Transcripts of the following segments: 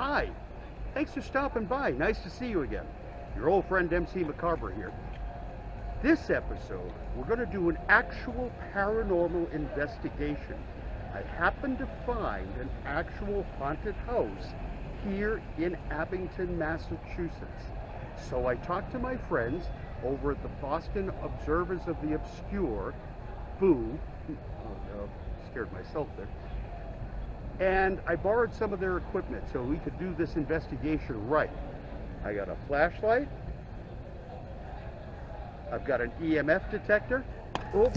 Hi, thanks for stopping by. Nice to see you again. Your old friend MC Macabre here. This episode, we're going to do an actual paranormal investigation. I happened to find an actual haunted house here in Abington, Massachusetts. So I talked to my friends over at the Boston Observers of the Obscure, Boo, scared myself there, and I borrowed some of their equipment so we could do this investigation right. I got a flashlight, I've got an EMF detector, oh,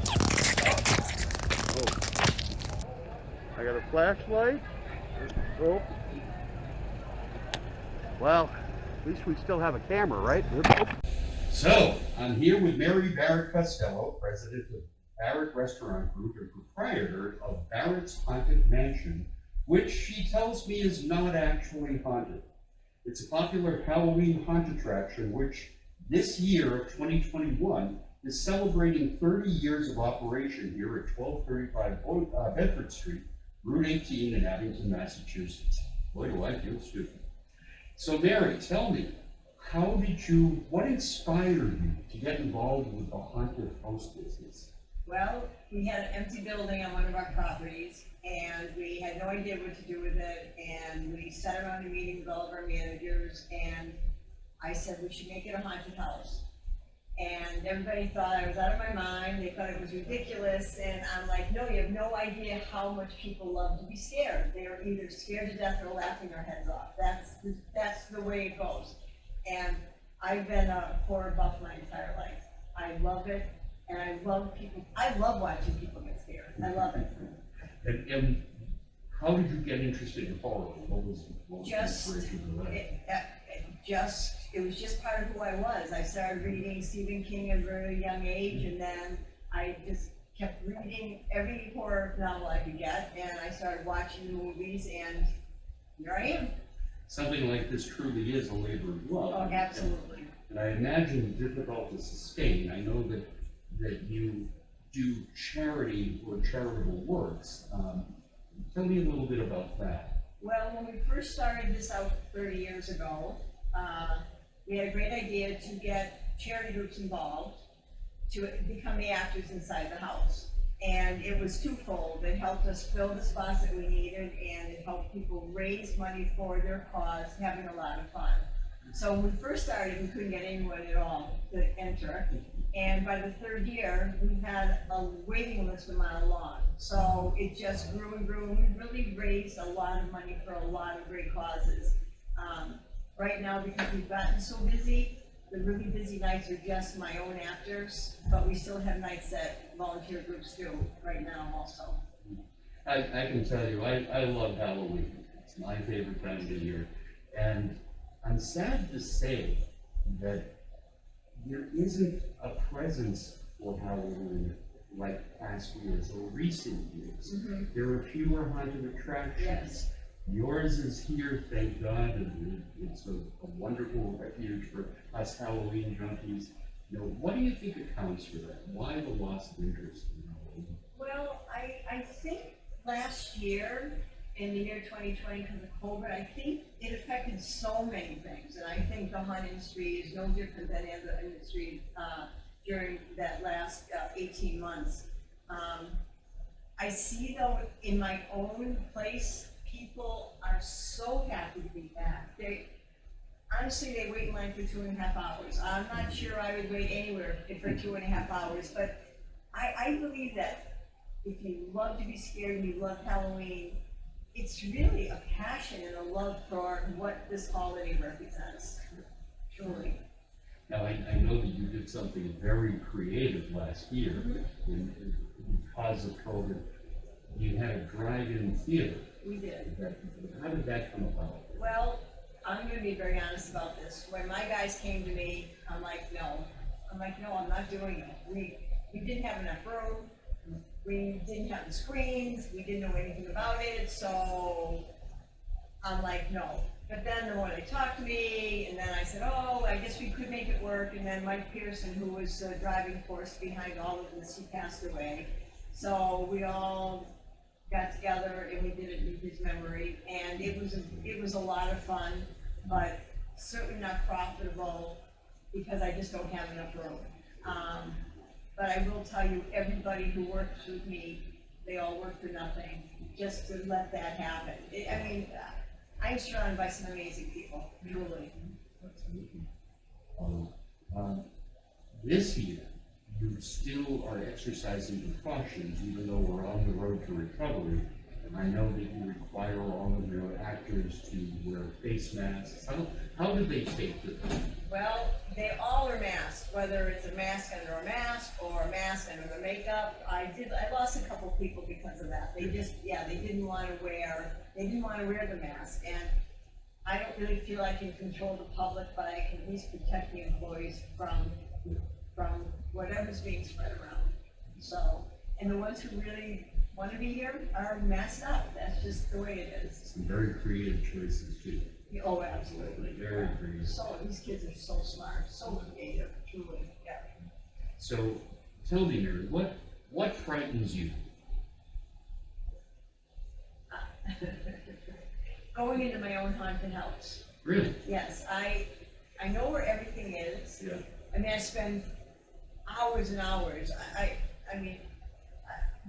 I got a flashlight, oh, well, at least we still have a camera, right? So, I'm here with Mary Barrett Costello, president of Barrett Restaurant Group and proprietor of Barrett's Haunted Mansion, which she tells me is not actually haunted. It's a popular Halloween haunt attraction which this year of 2021 is celebrating 30 years of operation here at 1235 Bedford Street, Route 18 in Abington, Massachusetts. Boy, do I feel stupid. So Mary, tell me, what inspired you to get involved with the haunted house business? Well, we had an empty building on one of our properties, and we had no idea what to do with it, and we sat around a meeting with all of our managers, and I said we should make it a haunted house. And everybody thought I was out of my mind, they thought it was ridiculous, and I'm like, no, you have no idea how much people love to be scared. They're either scared to death or laughing their heads off. That's the way it goes. And I've been a horror buff my entire life. I love it. And I love watching people get scared. I love it. And how did you get interested in horror? What was the inspiration for that? It was just part of who I was. I started reading Stephen King at a very young age, and then I just kept reading every horror novel I could get, and I started watching the movies, and here I am. Something like this truly is a labor of love. Oh, absolutely. And I imagine difficult to sustain. I know that you do charity or charitable works. Tell me a little bit about that. Well, when we first started this out 30 years ago, we had a great idea to get charity groups involved to become the actors inside the house. And it was twofold. It helped us fill the spots that we needed, and it helped people raise money for their cause, having a lot of fun. So when we first started, we couldn't get anyone at all to enter. And by the third year, we had a waiting list a mile long. So it just grew and grew, and we really raised a lot of money for a lot of great causes. Right now, because we've gotten so busy, the really busy nights are just my own actors, but we still have nights that volunteer groups do right now also. I can tell you, I love Halloween. It's my favorite time of the year. And I'm sad to say that there isn't a presence for Halloween like past years or recent years. Mm-hmm. There are fewer haunted attractions. Yes. Yours is here, thank God, and it's a wonderful refuge for us Halloween junkies. You know, what do you think accounts for that? Why the loss of interest in Halloween? Well, I think last year, in the year 2020, because of COVID, I think it affected so many things, and I think the haunt industry is no different than any other industry during that last 18 months. I see, though, in my own place, people are so happy to be back. Honestly, they wait in line for 2.5 hours. I'm not sure I would wait anywhere for 2.5 hours, but I believe that if you love to be scared and you love Halloween, it's really a passion and a love for what this holiday represents, truly. Now, I know that you did something very creative last year. Mm-hmm. Because of COVID. You had a drive-in theater. We did. How did that come about? Well, I'm going to be very honest about this. When my guys came to me, I'm like, no, I'm not doing it. We didn't have enough room. We didn't have the screens. We didn't know anything about it. So I'm like, no. But then the more they talked to me, and then I said, oh, I guess we could make it work. And then Mike Pearson, who was the driving force behind all of this, he passed away. So we all got together and we did it in his memory, and it was a lot of fun, but certainly not profitable because I just don't have enough room. But I will tell you, everybody who works with me, they all work for nothing, just to let that happen. I mean, I'm surrounded by some amazing people, truly. This year, you still are exercising precautions, even though we're on the road to recovery. And I know that you require all of your actors to wear face masks. How do they take this? Well, they all are masked, whether it's a mask under a mask or a mask under the makeup. I lost a couple people because of that. They didn't want to wear the mask. And I don't really feel I can control the public, but I can at least protect the employees from whatever's being spread around. So, and the ones who really want to be here are masked up. That's just the way it is. Some very creative choices too. Oh, absolutely. Very creative. So, these kids are so smart, so creative, truly, yeah. So, tell me, Mary, what frightens you? Going into my own haunted house. Really? Yes, I know where everything is. Yeah. I mean, I spend hours and hours, I mean,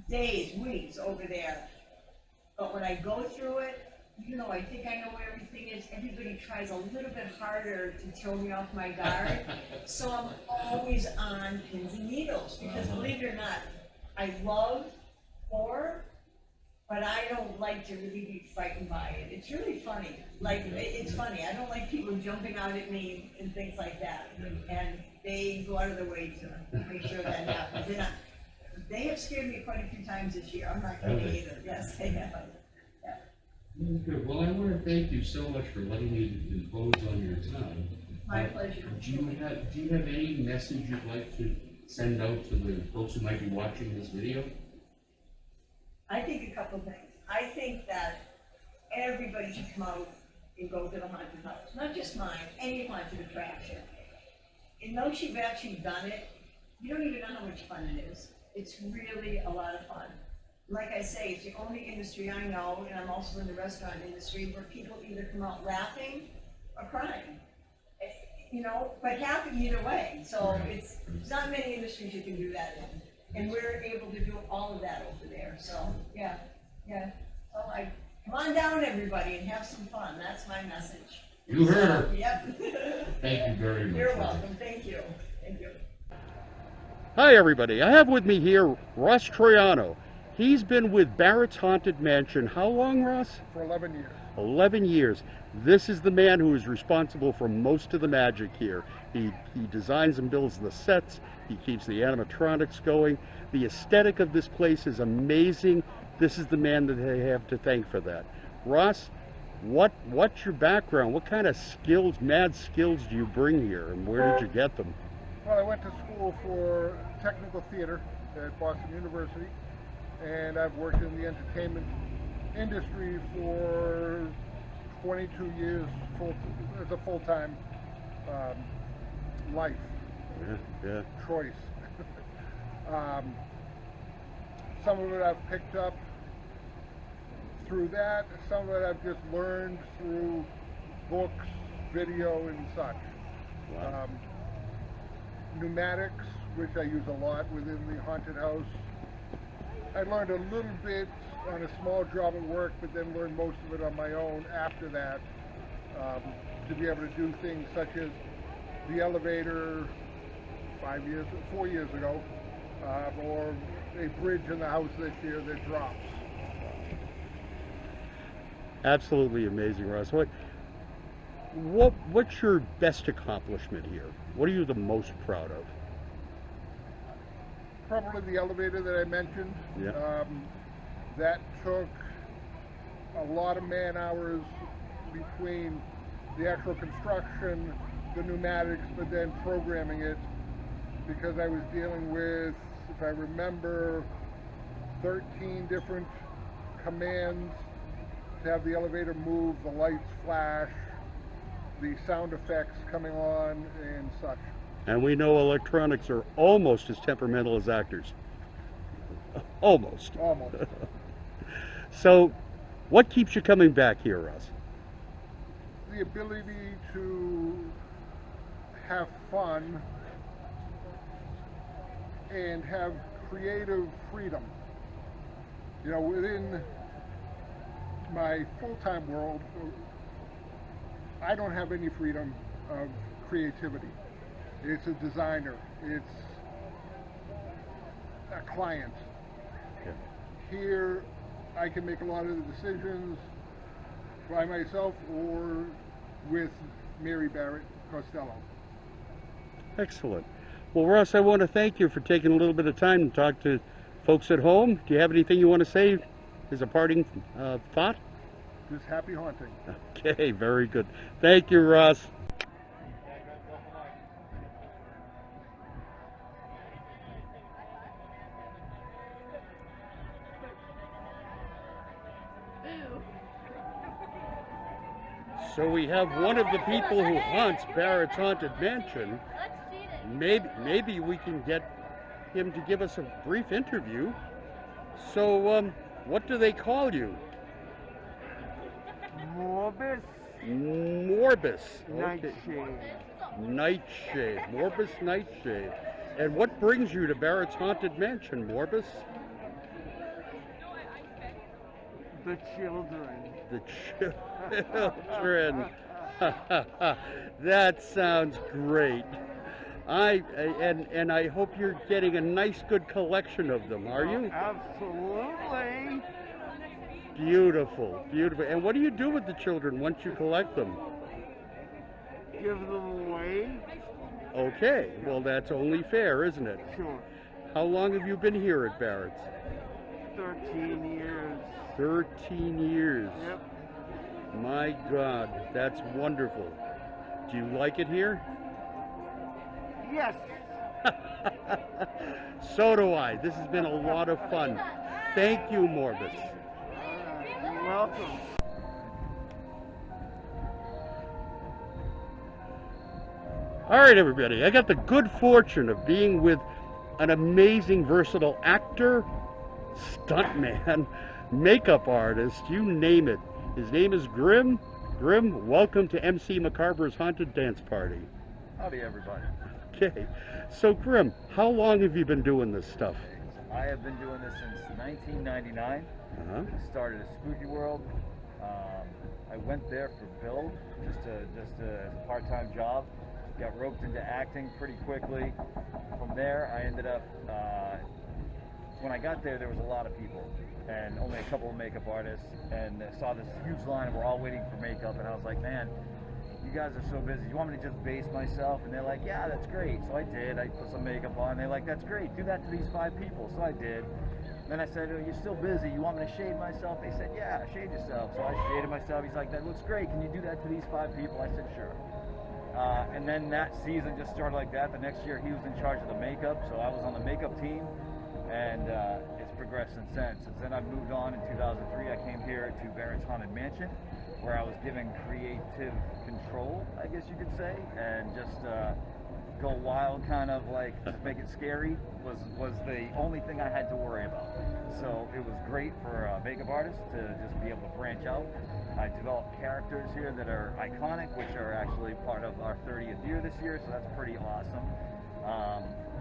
days, weeks over there. But when I go through it, I think I know where everything is. Everybody tries a little bit harder to throw me off my guard. So I'm always on pins and needles because believe it or not, I love horror, but I don't like to really be frightened by it. It's really funny. Like, it's funny. I don't like people jumping out at me and things like that. And they go out of their way to make sure that happens. And they have scared me quite a few times this year. I'm not kidding either. Yes, they have. Yeah. Good. Well, I want to thank you so much for letting me impose on your time. My pleasure. Do you have any message you'd like to send out to the folks who might be watching this video? I think a couple of things. I think that everybody should come out and go to the haunted house. Not just mine, any haunted attraction. And those who've actually done it, you don't even know how much fun it is. It's really a lot of fun. Like I say, it's the only industry I know, and I'm also in the restaurant industry, where people either come out laughing or crying. But happy either way. So it's not many industries you can do that in. And we're able to do all of that over there. So, yeah. So come on down, everybody, and have some fun. That's my message. You heard her. Yep. Thank you very much. You're welcome. Thank you. Thank you. Hi everybody, I have with me here Ross Troiano. He's been with Barrett's Haunted Mansion how long, Ross? For 11 years. 11 years. This is the man who is responsible for most of the magic here. He designs and builds the sets, he keeps the animatronics going. The aesthetic of this place is amazing. This is the man that they have to thank for that. Ross, what's your background? What kind of skills, mad skills do you bring here, and where did you get them? Well, I went to school for technical theater at Boston University, and I've worked in the entertainment industry for 22 years as a full-time life choice. Some of it I've picked up through that, some of it I've just learned through books, video, and such. Wow. Pneumatics, which I use a lot within the haunted house. I learned a little bit on a small job at work, but then learned most of it on my own after that, to be able to do things such as the elevator 4 years ago, or a bridge in the house this year that drops. Absolutely amazing, Ross. What's your best accomplishment here? What are you the most proud of? Probably the elevator that I mentioned. Yeah. That took a lot of man hours between the actual construction, the pneumatics, but then programming it, because I was dealing with, if I remember, 13 different commands to have the elevator move, the lights flash, the sound effects coming on, and such. And we know electronics are almost as temperamental as actors. Almost. Almost. So, what keeps you coming back here, Russ? The ability to have fun and have creative freedom. You know, within my full-time world, I don't have any freedom of creativity. It's a designer, it's a client. Okay. Here, I can make a lot of the decisions by myself or with Mary Barrett Costello. Excellent. Well, Russ, I want to thank you for taking a little bit of time to talk to folks at home. Do you have anything you want to say as a parting thought? Just happy haunting. Okay, very good. Thank you, Russ. So we have one of the people who haunts Barrett's Haunted Mansion. Maybe we can get him to give us a brief interview. So, what do they call you? Morbus Morbus. Nightshade. Nightshade. Morbus Nightshade. And what brings you to Barrett's Haunted Mansion, Morbus? The children. The children. That sounds great. And I hope you're getting a nice, good collection of them. Are you? Absolutely. Beautiful, beautiful. And what do you do with the children once you collect them? Give them away. Okay, well that's only fair, isn't it? Sure. How long have you been here at Barrett's? 13 years. 13 years. Yep. My God, that's wonderful. Do you like it here? Yes. So do I. This has been a lot of fun. Thank you, Morbus. You're welcome. All right, everybody. I got the good fortune of being with an amazing, versatile actor, stuntman, makeup artist, you name it. His name is Grim. Grim, welcome to MC Macabre's Haunted Dance Party. Howdy, everybody. Okay, so Grim, how long have you been doing this stuff? I have been doing this since 1999. Uh-huh. Started at Spooky World. I went there for build, just as a part-time job. Got roped into acting pretty quickly. From there, I ended up, when I got there was a lot of people and only a couple of makeup artists, and I saw this huge line and we're all waiting for makeup, and I was like, man, you guys are so busy. You want me to just base myself? And they're like, yeah, that's great. So I did. I put some makeup on. They're like, that's great. Do that to these 5 people. So I did. Then I said, oh, you're still busy. You want me to shade myself? They said, yeah, shade yourself. So I shaded myself. He's like, that looks great. Can you do that to these 5 people? I said, sure. And then that season just started like that. The next year he was in charge of the makeup. So I was on the makeup team. And it's progressed since then. Since then I've moved on. In 2003, I came here to Barrett's Haunted Mansion, where I was given creative control, I guess you could say, and just go wild, kind of like just make it scary was the only thing I had to worry about. So it was great for a makeup artist to just be able to branch out. I developed characters here that are iconic, which are actually part of our 30th year this year, so that's pretty awesome.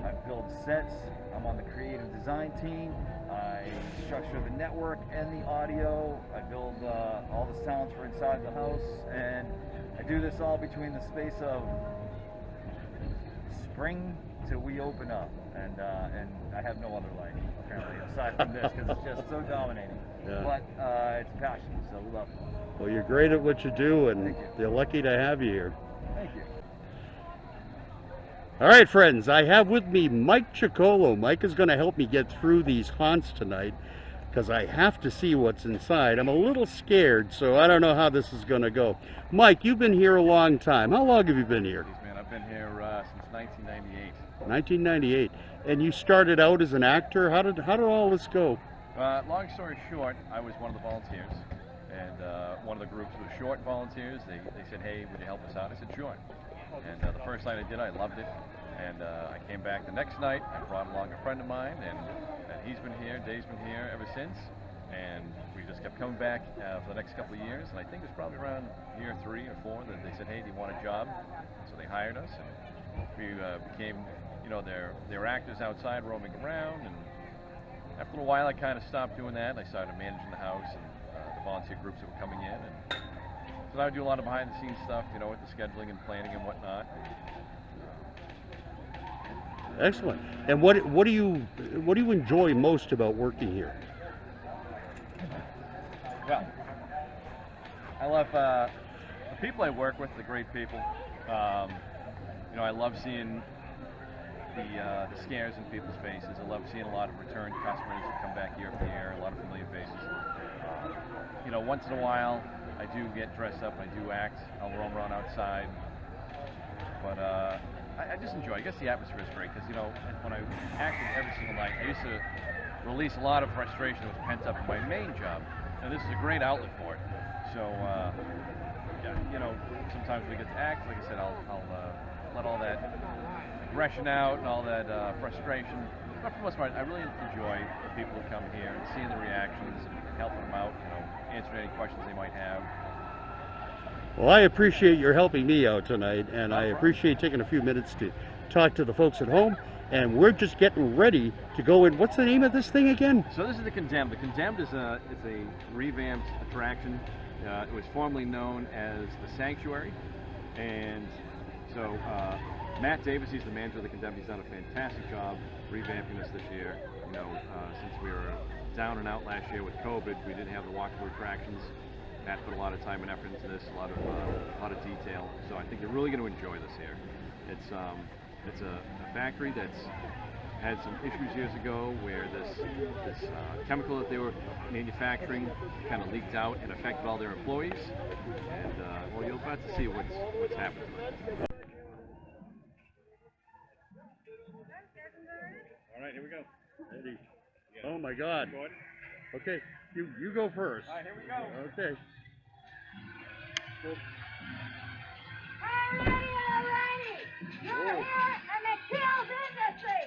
I build sets. I'm on the creative design team. I structure the network and the audio. I build all the sounds for inside the house, and I do this all between the space of spring till we open up, and I have no other life apparently aside from this, because it's just so dominating. Yeah. But it's passion, so we love it. Well, you're great at what you do, and Thank you. they're lucky to have you here. Thank you. All right, friends, I have with me Mike Ciccolo. Mike is going to help me get through these haunts tonight because I have to see what's inside. I'm a little scared, so I don't know how this is going to go. Mike, you've been here a long time. How long have you been here? Man, I've been here since 1998. 1998. And you started out as an actor. How did all this go? Long story short, I was one of the volunteers, and one of the groups was short volunteers. They said, hey, would you help us out? I said, sure. And the first night I did, I loved it. And I came back the next night. I brought along a friend of mine, and he's been here. Dave's been here ever since. And we just kept coming back for the next couple of years, and I think it was probably around year 3 or 4 that they said, hey, do you want a job? So they hired us, and we became, you know, their actors outside roaming around. And after a little while, I kind of stopped doing that, and I started managing the house and the volunteer groups that were coming in. And so now I do a lot of behind-the-scenes stuff, you know, with the scheduling and planning and whatnot. Excellent. And what do you enjoy most about working here? Well, I love the people I work with, the great people. You know, I love seeing the scares in people's faces. I love seeing a lot of return customers that come back year after year, a lot of familiar faces. You know, once in a while, I do get dressed up, I do act, I'll roam around outside. But I just enjoy it. I guess the atmosphere is great because, you know, when I acted every single night, I used to release a lot of frustration that was pent up in my main job. And this is a great outlet for it. So, yeah, you know, sometimes when we get to act, like I said, I'll let all that aggression out and all that frustration. But for the most part, I really enjoy the people who come here and seeing the reactions and helping them out, you know, answering any questions they might have. Well, I appreciate your helping me out tonight, and I appreciate taking a few minutes to talk to the folks at home. And we're just getting ready to go in. What's the name of this thing again? So this is the Condemned. The Condemned is a revamped attraction. It was formerly known as the Sanctuary, and so Matt Davis, he's the manager of the Condemned. He's done a fantastic job revamping this year. You know, since we were down and out last year with COVID, we didn't have the walkthrough attractions. Matt put a lot of time and effort into this, a lot of detail. So I think you're really going to enjoy this here. It's a factory that's had some issues years ago where this chemical that they were manufacturing kind of leaked out and affected all their employees. And well, you're about to see what's happened to them. All right, here we go. Ready. Oh my God. Okay, you go first. All right, here we go. Okay. Alrighty! You're here in the chilled industry!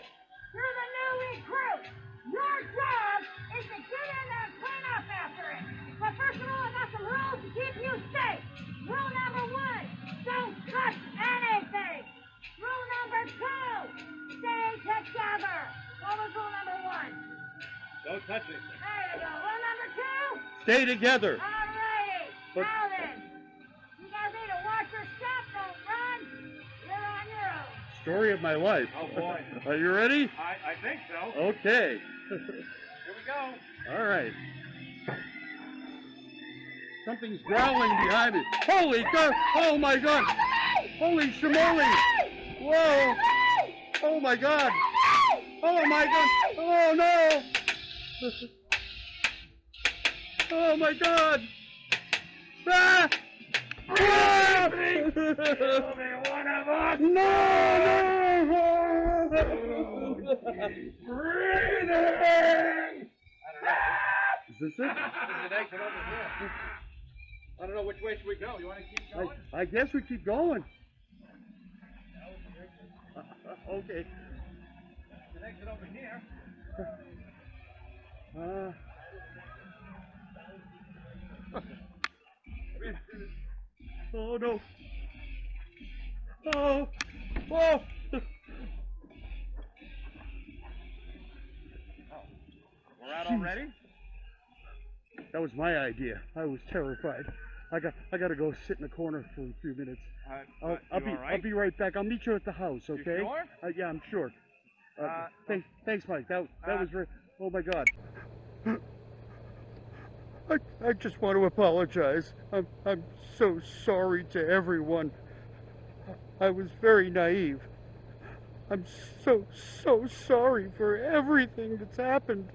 You're the new recruit! Your job is to get in there and clean up after it! But first of all, I got some rules to keep you safe! Rule number 1, don't touch anything! Rule number 2, stay together! What was rule number 1? Don't touch anything. There you go. Rule number 2? Stay together. Alrighty! But- Now then, you guys need to watch your step, don't run! You're on your own! Story of my life. Oh boy. Are you ready? I think so. Okay. Here we go. All right. Something's growling behind me. Holy God! Oh my God! Holy shimoli! Whoa! Oh my God! Oh my God! Oh no! Oh my God! Ah! Ah! One of us. No! Breathing. Is this it? There's an exit over here. I don't know which way should we go. You want to keep going? I guess we keep going. Okay. There's an exit over here. Oh no. Oh. Oh. We're out already? That was my idea. I was terrified. I got to go sit in the corner for a few minutes. I'll be right back. I'll meet you at the house, okay? You sure? Yeah, I'm sure. Thanks, Mike. That was very. Oh my God. I just want to apologize. I'm so sorry to everyone. I was very naive. I'm so sorry for everything that's happened.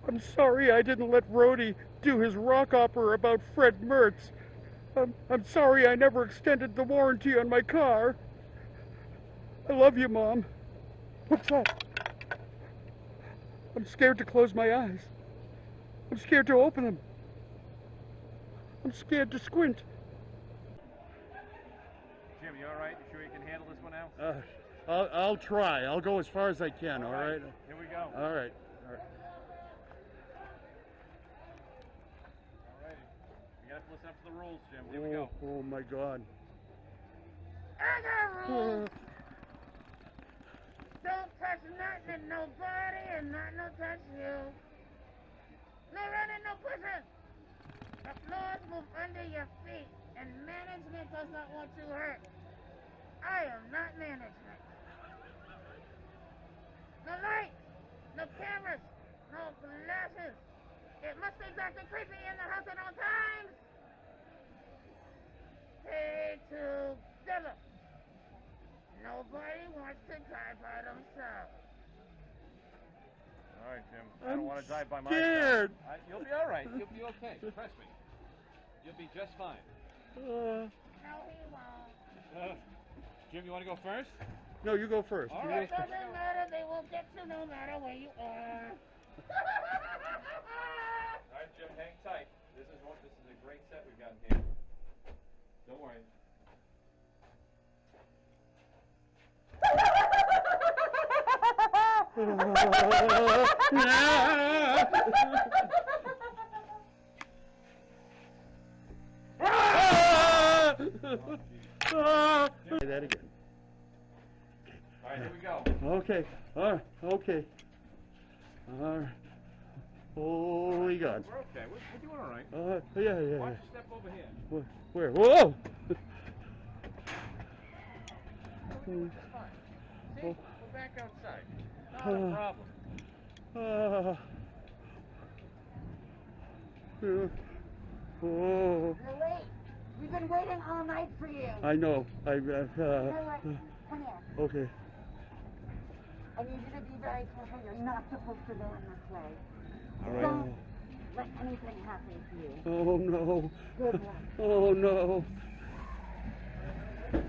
I'm sorry I didn't let Rhodey do his rock opera about Fred Mertz. I'm sorry I never extended the warranty on my car. I love you, Mom. What's that? I'm scared to close my eyes. I'm scared to open them. I'm scared to squint. Jim, you all right? You sure you can handle this one now? I'll try. I'll go as far as I can, all right? Here we go. All right. the rules, Jim. Here we go. Oh my God. I got rules. Don't touch nothing and nobody, and nothing will touch you. No running, no pushing. The floors move under your feet, and management does not want you hurt. I am not management. No lights, no cameras, no flashes. It must be Dr. Creepy in the house at all times. Stay together. Nobody wants to die by themselves. All right, Jim. I don't want to die by scared. myself. You'll be all right. You'll be okay. Trust me. You'll be just fine. No, he won't. Jim, you want to go first? No, you go first. All You right. go It doesn't matter. They will get you no matter where you are. All right, Jim, hang tight. This is a great set we've got here. Don't worry. Say that again. All right, here we go. Okay. All right. Okay. All right. Holy God. We're okay. We're doing all right. Yeah, yeah, Why yeah. don't you step over here? Where? Whoa! We're doing just fine. See? Oh. We're back outside. Not a problem. Oh. You're late. We've been waiting all night for you. I know. You know what? Come here. Okay. I need you to be very careful. You're not supposed to go in this way. All right. Don't let anything happen to you. Oh no. Good one. Oh no.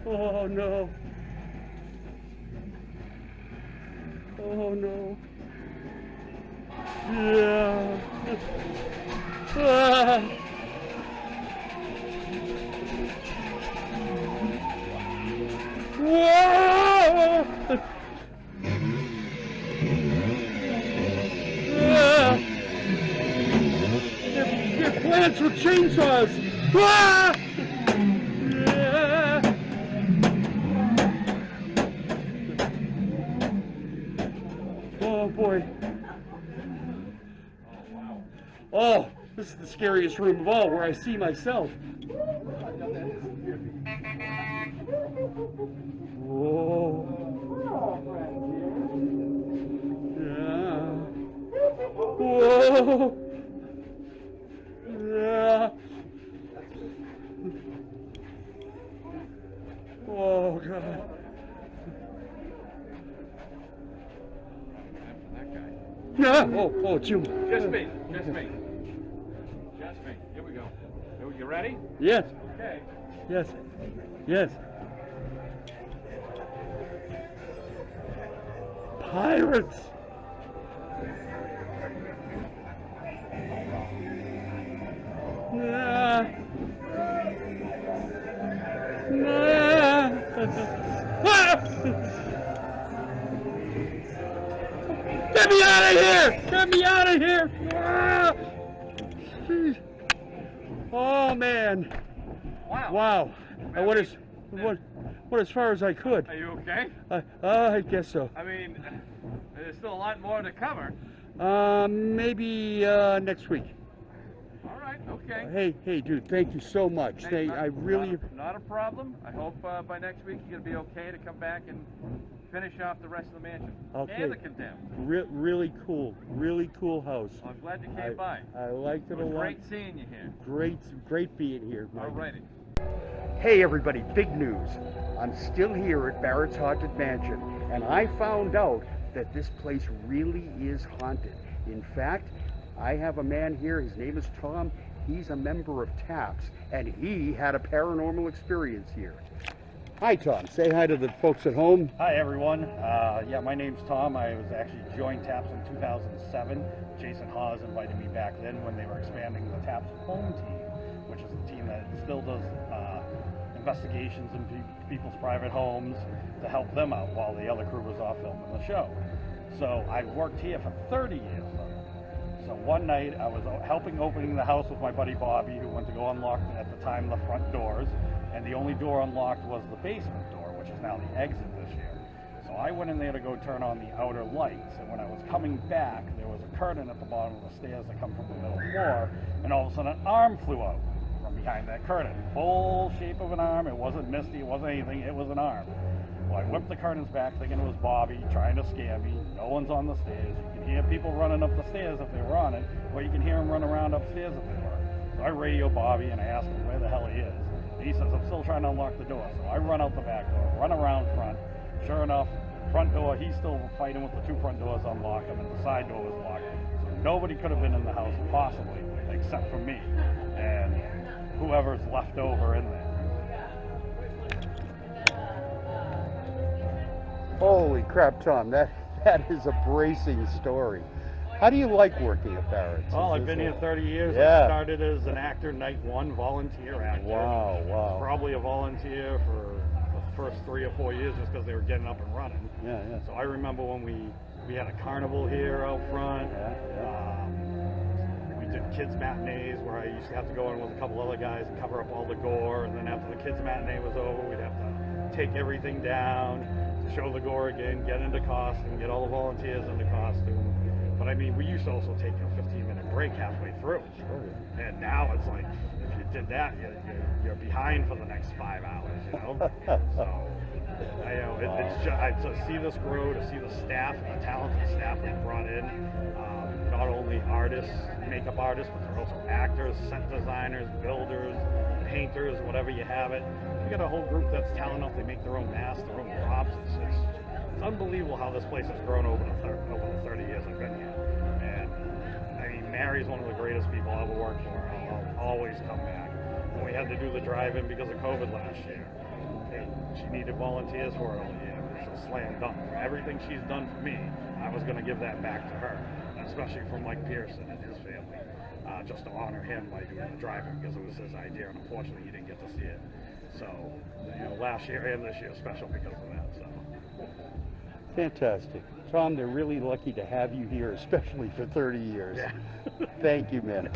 Oh no. Oh no. Yeah. Ah. Whoa! Ah. They're plants with chainsaws. Ah! Yeah. Oh boy. Oh, this is the scariest room of all, where I see myself. Whoa. Yeah. Whoa. Yeah. Oh God. After that guy. Yeah. Oh, Jim. Just me. Just me. Just me. Here we go. You ready? Yes. Okay. Yes. Yes. Pirates. Ah. Ah. Get me out of here! Get me out of here! Ah. Oh man! Wow. Wow! I went as far as I could. Are you okay? I guess so. I mean, there's still a lot more to cover. Maybe next week. All right. Okay. Hey, dude! Thank you so much. Hey, I really. Not a problem. I hope by next week you're gonna be okay to come back and finish off the rest of the mansion Okay. and the condemned. Really cool house. Well, I'm glad you came by. I liked it It a was lot. great seeing you here. Great being here. Mike. All righty. Hey everybody, big news. I'm still here at Barrett's Haunted Mansion, and I found out that this place really is haunted. In fact, I have a man here, his name is Tom. He's a member of TAPS, and he had a paranormal experience here. Hi Tom, say hi to the folks at home. Hi everyone. Yeah, my name's Tom. I was actually joined TAPS in 2007. Jason Hawes invited me back then when they were expanding the TAPS home team, which is the team that still does investigations in people's private homes to help them out while the other crew was off filming the show. So I worked here for 30 years. So one night I was helping opening the house with my buddy Bobby, who went to go unlock at the the time the front doors, and the only door unlocked was the basement door, which is now the exit this year. So I went in there to go turn on the outer lights, and when I was coming back, there was a curtain at the bottom of the stairs that come from the middle floor, and all of a sudden an arm flew out from behind that curtain. Full shape of an arm. It wasn't misty, it wasn't anything, it was an arm. Well, I whipped the curtains back thinking it was Bobby trying to scare me. No one's on the stairs. You can hear people running up the stairs if they were on it, or you can hear them run around upstairs if they were. So I radio Bobby and I asked him where the hell he is. And he says, I'm still trying to unlock the door. So I run out the back door, run around front. Sure enough, front door, he's still fighting with the two front doors unlocked, and the side door was locked. So nobody could have been in the house possibly, except for me and whoever's left over in there. Holy crap, Tom, that is a bracing story. How do you like working at Barrett's? Well, I've been here 30 years. Yeah. I started as an actor, night one, volunteer actor. Wow, wow. Probably a volunteer for the first 3 or 4 years just because they were getting up and running. Yeah, yeah. So I remember when we had a carnival here out front. We did kids matinees where I used to have to go in with a couple other guys and cover up all the gore, and then after the kids matinee was over, we'd have to take everything down to show the gore again, get into costume, get all the volunteers into costume. But I mean, we used to also take a 15-minute break halfway through. And now it's like, if you did that, you're behind for the next 5 hours, you know? So, it's just, to see this grow, to see the staff, the talented staff we brought in, not only artists, makeup artists, but they're also actors, set designers, builders, painters, whatever you have it. You got a whole group that's talented enough, they make their own masks, their own props. It's unbelievable how this place has grown over the 30 years I've been here. And I mean, Mary's one of the greatest people I've ever worked for. I'll always come back. When we had to do the drive-in because of COVID last year, and she needed volunteers for it all year. It was a slam dunk. For everything she's done for me, I was going to give that back to her, especially from Mike Pearson and his family, just to honor him by doing the drive-in because it was his idea, and unfortunately he didn't get to see it. So, last year and this year special because of that. So. Fantastic. Tom, they're really lucky to have you here, especially for 30 years. Yeah. Thank you, man.